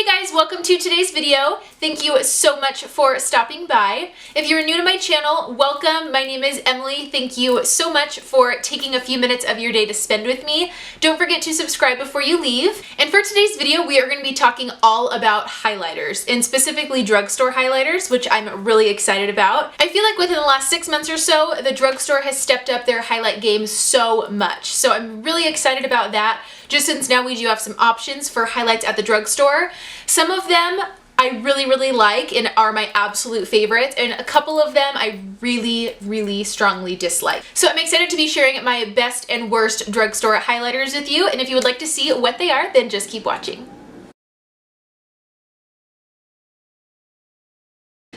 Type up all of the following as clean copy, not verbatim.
Hey guys, welcome to today's video. Thank you so much for stopping by. If you're new to my channel, welcome. My name is Emily. Thank you so much for taking a few minutes of your day to spend with me. Don't forget to subscribe before you leave. And for today's video, we are going to be talking all about highlighters, and specifically drugstore highlighters, which I'm really excited about. I feel like within the last 6 months or so, the drugstore has stepped up their highlight game so much. So I'm really excited about that, just since now we do have some options for highlights at the drugstore. Some of them I really like and are my absolute favorites, and a couple of them I really strongly dislike. So I'm excited to be sharing my best and worst drugstore highlighters with you, and if you would like to see what they are, then just keep watching.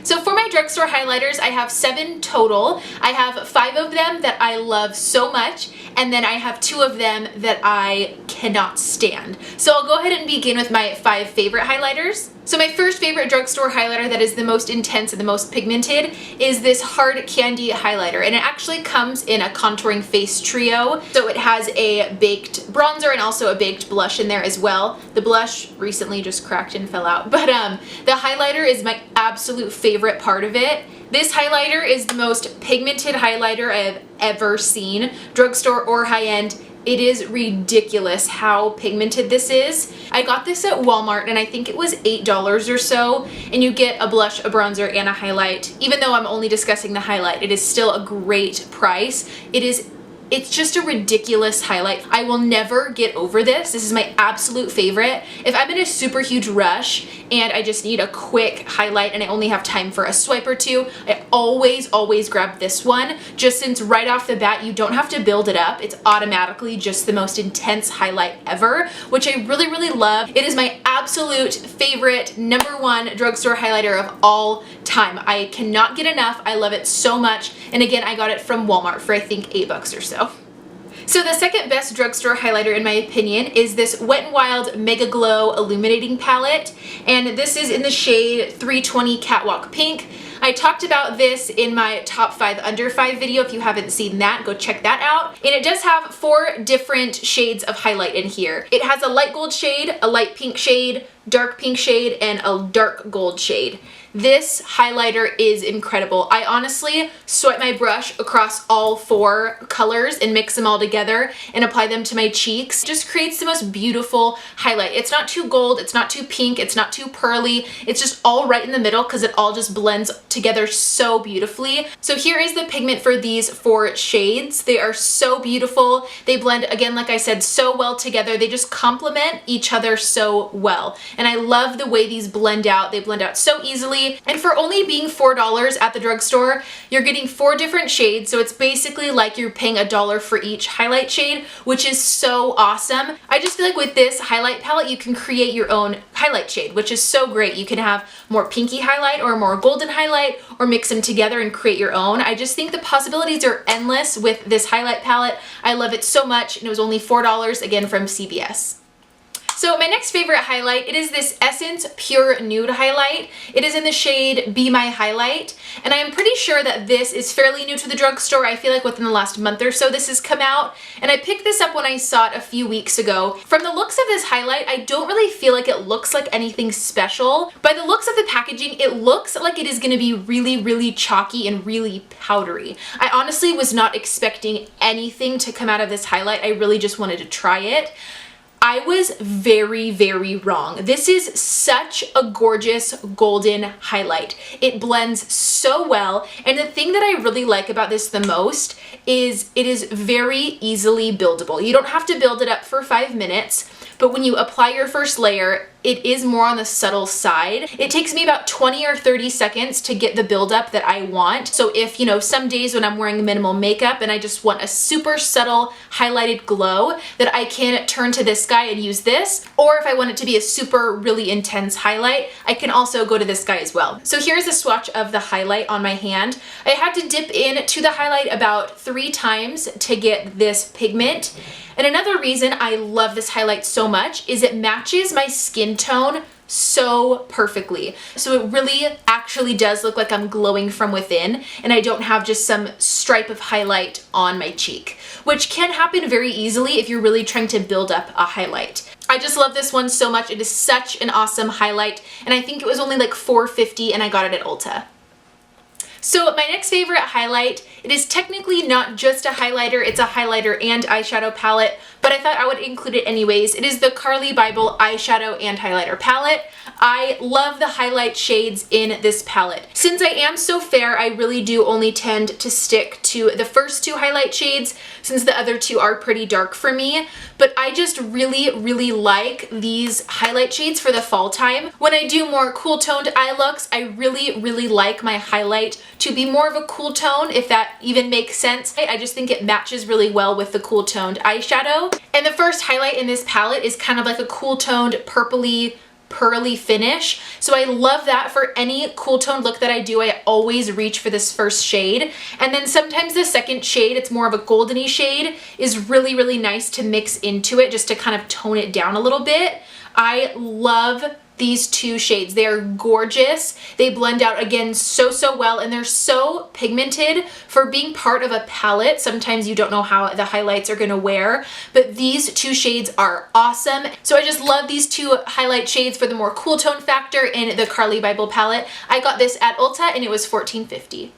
So for my drugstore highlighters, I have 7 total. I have 5 of them that I love so much, and then I have 2 of them that I cannot stand. So I'll go ahead and begin with my 5 favorite highlighters. So my first favorite drugstore highlighter that is the most intense and the most pigmented is this Hard Candy highlighter, and it actually comes in a contouring face trio. So it has a baked bronzer and also a baked blush in there as well. The blush recently just cracked and fell out, but the highlighter is my absolute favorite part of it. This highlighter is the most pigmented highlighter I've ever seen, drugstore or high-end. It is ridiculous how pigmented this is. I got this at Walmart and I think it was $8 or so, and you get a blush, a bronzer, and a highlight. Even though I'm only discussing the highlight, it is still a great price. It's just a ridiculous highlight. I will never get over this. This is my absolute favorite. If I'm in a super huge rush and I just need a quick highlight and I only have time for a swipe or two, I always grab this one, just since right off the bat you don't have to build it up. It's automatically just the most intense highlight ever, which I really love. It is my absolute favorite #1 drugstore highlighter of all time. I cannot get enough. I love it so much. And again, I got it from Walmart for I think $8 or so. So the second best drugstore highlighter in my opinion is this Wet n Wild Mega Glow Illuminating palette, and this is in the shade 320 Catwalk Pink. I talked about this in my top 5 under 5 video. If you haven't seen that, go check that out. And it does have 4 different shades of highlight in here. It has a light gold shade, a light pink shade, dark pink shade, and a dark gold shade. This highlighter is incredible. I honestly swipe my brush across all 4 colors and mix them all together and apply them to my cheeks. It just creates the most beautiful highlight. It's not too gold, it's not too pink, it's not too pearly. It's just all right in the middle because it all just blends together so beautifully. So here is the pigment for these 4 shades. They are so beautiful. They blend, again, like I said, so well together. They just complement each other so well. And I love the way these blend out. They blend out so easily. And for only being $4 at the drugstore, you're getting 4 different shades. So it's basically like you're paying $1 for each highlight shade, which is so awesome. I just feel like with this highlight palette, you can create your own highlight shade, which is so great. You can have more pinky highlight or more golden highlight, or mix them together and create your own. I just think the possibilities are endless with this highlight palette. I love it so much, and it was only $4, again, from CVS. So my next favorite highlight, it is this Essence Pure Nude highlight. It is in the shade Be My Highlight, and I am pretty sure that this is fairly new to the drugstore. I feel like within the last month or so this has come out, and I picked this up when I saw it a few weeks ago. From the looks of this highlight, I don't really feel like it looks like anything special. By the looks of the packaging, it looks like it is going to be really chalky and really powdery. I honestly was not expecting anything to come out of this highlight. I really just wanted to try it. I was very wrong. This is such a gorgeous golden highlight. It blends so well, and the thing that I really like about this the most is it is very easily buildable. You don't have to build it up for 5 minutes, but when you apply your first layer, it is more on the subtle side. It takes me about 20 or 30 seconds to get the buildup that I want. So if, you know, some days when I'm wearing minimal makeup and I just want a super subtle highlighted glow, that I can turn to this guy and use this. Or if I want it to be a super really intense highlight, I can also go to this guy as well. So here's a swatch of the highlight on my hand. I had to dip into the highlight about 3 times to get this pigment. And another reason I love this highlight so much is it matches my skin tone so perfectly. So it really actually does look like I'm glowing from within, and I don't have just some stripe of highlight on my cheek, which can happen very easily if you're really trying to build up a highlight. I just love this one so much. It is such an awesome highlight, and I think it was only like $4.50 and I got it at Ulta. So my next favorite highlight, it is technically not just a highlighter, it's a highlighter and eyeshadow palette, but I thought I would include it anyways. It is the Carli Bybel eyeshadow and highlighter palette. I love the highlight shades in this palette. Since I am so fair, I really do only tend to stick to the first two highlight shades since the other two are pretty dark for me, but I just really like these highlight shades for the fall time. When I do more cool toned eye looks, I really like my highlight to be more of a cool tone, if that even makes sense. I just think it matches really well with the cool toned eyeshadow. And the first highlight in this palette is kind of like a cool toned purpley pearly finish. So I love that for any cool tone look that I do. I always reach for this first shade. And then sometimes the second shade, it's more of a goldeny shade, is really nice to mix into it just to kind of tone it down a little bit. I love these two shades. They are gorgeous. They blend out again so well, and they're so pigmented for being part of a palette. Sometimes you don't know how the highlights are gonna wear, but these two shades are awesome. So I just love these two highlight shades for the more cool tone factor in the Carli Bybel palette. I got this at Ulta and it was $14.50.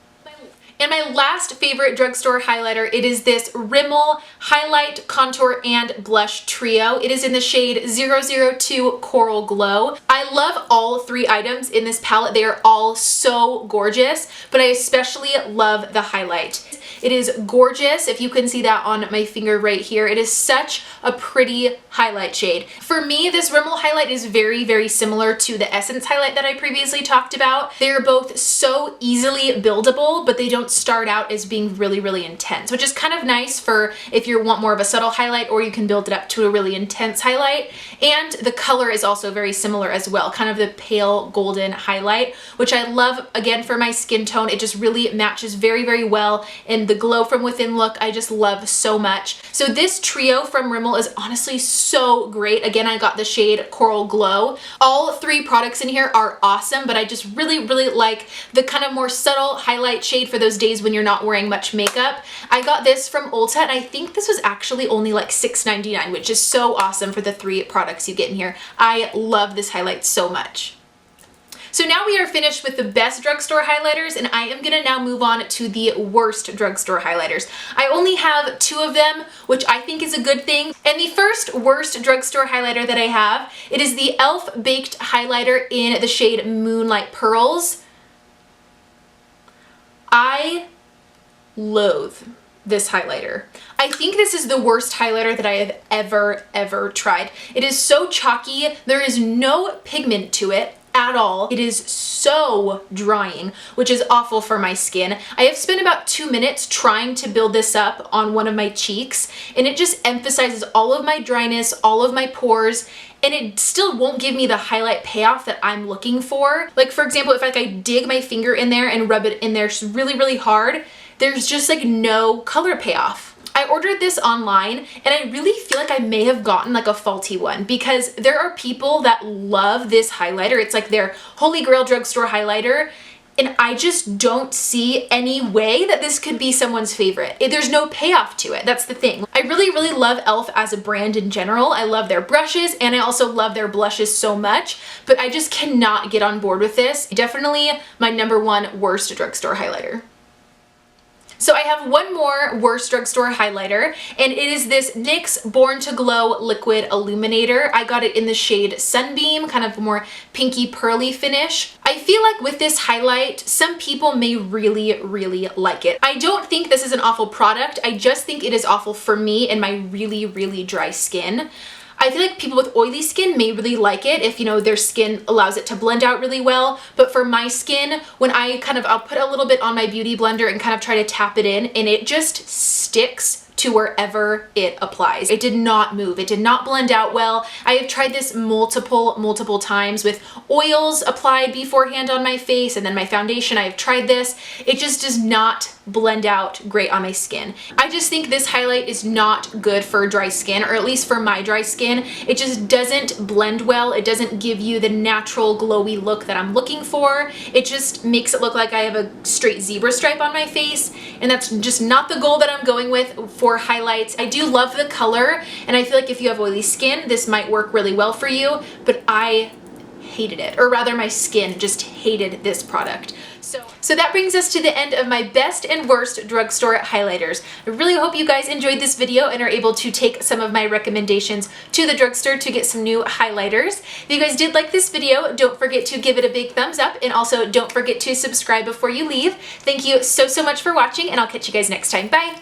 And my last favorite drugstore highlighter, it is this Rimmel Highlight, Contour, and Blush Trio. It is in the shade 002 Coral Glow. I love all three items in this palette. They are all so gorgeous, but I especially love the highlight. It is gorgeous. If you can see that on my finger right here, it is such a pretty highlight shade. For me, this Rimmel highlight is very similar to the Essence highlight that I previously talked about. They're both so easily buildable, but they don't start out as being really intense, which is kind of nice for if you want more of a subtle highlight, or you can build it up to a really intense highlight. And the color is also very similar as well, kind of the pale golden highlight, which I love again for my skin tone. It just really matches very well, and the glow from within look I just love so much. So this trio from Rimmel is honestly so great. Again, I got the shade Coral Glow. All three products in here are awesome, but I just really like the kind of more subtle highlight shade for those days when you're not wearing much makeup. I got this from Ulta, and I think this was actually only like $6.99, which is so awesome for the three products you get in here. I love this highlight so much. So now we are finished with the best drugstore highlighters, and I am gonna now move on to the worst drugstore highlighters. I only have two of them, which I think is a good thing. And the first worst drugstore highlighter that I have, it is the e.l.f. Baked Highlighter in the shade Moonlight Pearls. I loathe this highlighter. I think this is the worst highlighter that I have ever tried. It is so chalky. There is no pigment to it at all. It is so drying, which is awful for my skin. I have spent about 2 minutes trying to build this up on one of my cheeks, and it just emphasizes all of my dryness, all of my pores, and it still won't give me the highlight payoff that I'm looking for. Like for example, if I dig my finger in there and rub it in there really hard, there's just like no color payoff. I ordered this online, and I really feel like I may have gotten like a faulty one, because there are people that love this highlighter. It's like their holy grail drugstore highlighter, and I just don't see any way that this could be someone's favorite. There's no payoff to it. That's the thing. I really love e.l.f. as a brand in general. I love their brushes, and I also love their blushes so much, but I just cannot get on board with this. Definitely my #1 worst drugstore highlighter. So I have one more worst drugstore highlighter, and it is this NYX Born to Glow Liquid Illuminator. I got it in the shade Sunbeam, kind of more pinky pearly finish. I feel like with this highlight, some people may really like it. I don't think this is an awful product. I just think it is awful for me and my really dry skin. I feel like people with oily skin may really like it if, you know, their skin allows it to blend out really well. But for my skin, when I'll put a little bit on my beauty blender and kind of try to tap it in, and it just sticks to wherever it applies. It did not move. It did not blend out well. I have tried this multiple times with oils applied beforehand on my face, and then my foundation. I have tried this. It just does not blend out great on my skin. I just think this highlight is not good for dry skin, or at least for my dry skin. It just doesn't blend well. It doesn't give you the natural glowy look that I'm looking for. It just makes it look like I have a straight zebra stripe on my face, and that's just not the goal that I'm going with for highlights. I do love the color, and I feel like if you have oily skin, this might work really well for you, but I hated it, or rather my skin just hated this product. So that brings us to the end of my best and worst drugstore highlighters. I really hope you guys enjoyed this video and are able to take some of my recommendations to the drugstore to get some new highlighters. If you guys did like this video, don't forget to give it a big thumbs up, and also don't forget to subscribe before you leave. Thank you so much for watching, and I'll catch you guys next time. Bye!